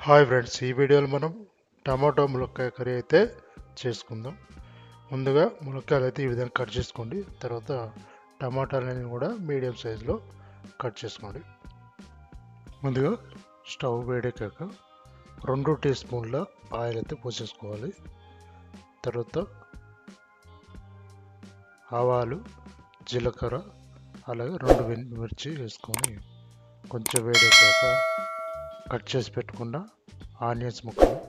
Hi friends, ఈ వీడియోలో మనం టమాటో ములక్కాయ కర్రీ అయితే చేసుకుందాం. ముందుగా ములక్కాయలు అయితే ఈ విధంగా కట్ చేసుకోండి. తర్వాత టమాటాలని కూడా మీడియం సైజులో కట్ చేసుకోండి. ముందుగా స్టవ్ వేడెక్కాక 2 టీ స్పూన్ల ఆయిల్ అయితే పోసేసుకోవాలి. తర్వాత ఆవాలు, జీలకర్ర, అలాగే 2 మిర్చి వేసుకొని కొంచెం వేడెక్కాక కట్ చేసి పెట్టుకున్న ఆనియన్స్ ముక్కలు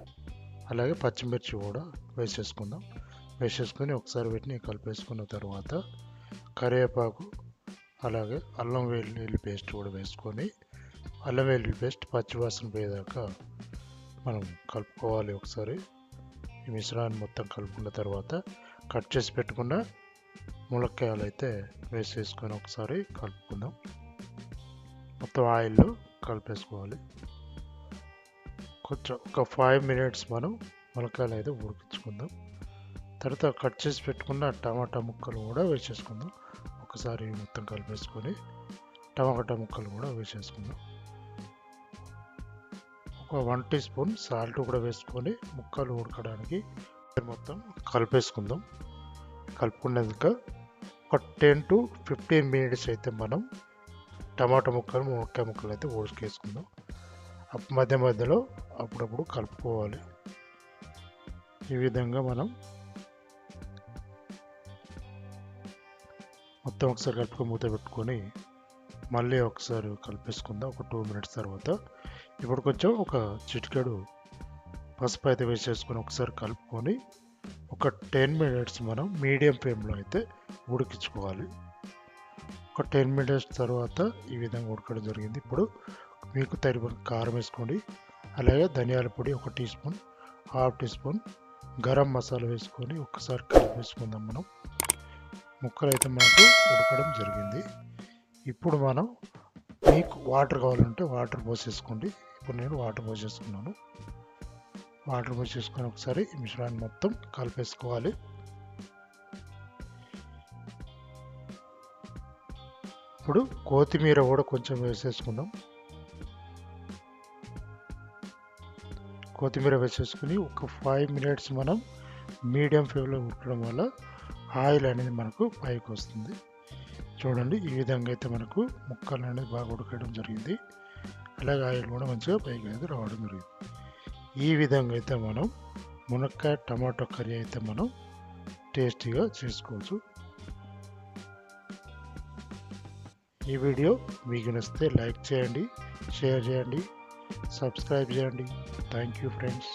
అలాగే పచ్చిమిర్చి కూడా వేసేసుకొని ఒకసారి వీటిని కలిపేసుకున్న తర్వాత కరివేపాకు అలాగే అల్లం వెల్లుల్లి పేస్ట్ కూడా వేసుకొని అల్లం వెల్లుల్లి పేస్ట్ పచ్చివాసన పోయేదాకా మనం కలుపుకోవాలి. ఒకసారి ఈ మిశ్రమాన్ని మొత్తం కలుపుకున్న తర్వాత కట్ చేసి పెట్టుకున్న ములక్కాయలు అయితే వేసేసుకొని ఒకసారి కలుపుకుందాం. మొత్తం ఆయిల్లో కలిపేసుకోవాలి. కొంచెం ఒక 5 మినిట్స్ మనం ములక్కాయలు అయితే ఉడికించుకుందాం. తర్వాత కట్ చేసి పెట్టుకున్న టమాటా ముక్కలు కూడా వేసేసుకుందాం. ఒకసారి మొత్తం కలిపేసుకొని టమాటా ముక్కలు కూడా వేసేసుకుందాం. ఒక 1 టీ స్పూన్ సాల్ట్ కూడా వేసుకొని ముక్కలు ఉడకడానికి మొత్తం కలిపేసుకుందాం. కలుపుకున్నాక ఒక 10 to 15 మినిట్స్ అయితే మనం టమాటా ముక్కలు ములక్కాయ ముక్కలు అయితే ఉడికేసుకుందాం. మధ్య మధ్యలో అప్పుడప్పుడు కలుపుకోవాలి. ఈ విధంగా మనం మొత్తం ఒకసారి కలుపుకొని మూత పెట్టుకొని మళ్ళీ ఒకసారి కలిపేసుకుందాం. ఒక 2 మినిట్స్ తర్వాత ఇప్పుడు కొంచెం ఒక చిటికెడు పసుపు అయితే వేసేసుకొని ఒకసారి కలుపుకొని ఒక 10 మినిట్స్ మనం మీడియం ఫ్లేమ్లో అయితే ఉడికించుకోవాలి. ఒక 10 మినిట్స్ తర్వాత ఈ విధంగా ఉడకడం జరిగింది. ఇప్పుడు మీకు తగిన కారం వేసుకోండి. అలాగే ధనియాల పొడి 1 teaspoon, half teaspoon garam masala వేసుకొని ఒకసారి కలిపేసుకుందాం. మనం ముక్కలు అయితే మనకు ఉడకడం జరిగింది. ఇప్పుడు మనం మీకు వాటర్ కావాలంటే వాటర్ పోసేసుకోండి. ఇప్పుడు నేను వాటర్ పోసేసుకున్నాను. వాటర్ పోసేసుకొని ఒకసారి ఈ మిశ్రమాన్ని మొత్తం కలిపేసుకోవాలి. ఇప్పుడు కొత్తిమీర కూడా కొంచెం వేసేసుకుందాం. కొత్తిమీర వేసేసుకుని ఒక 5 మినిట్స్ మనం మీడియం ఫ్లేమ్లో ఉడకడం వల్ల ఆయిల్ అనేది మనకు పైకి వస్తుంది. చూడండి, ఈ విధంగా అయితే మనకు ముక్కలు అనేది బాగా ఉడకడం జరిగింది. అలాగే ఆయిల్ కూడా మంచిగా పైకి అనేది రావడం జరిగింది. ఈ విధంగా అయితే మనం మునక్కాయ టమాటో కర్రీ అయితే మనం టేస్టీగా చేసుకోవచ్చు. ఈ వీడియో మీకు నచ్చితే లైక్ చేయండి, షేర్ చేయండి, సబ్స్క్రైబ్ చేయండి. Thank you friends.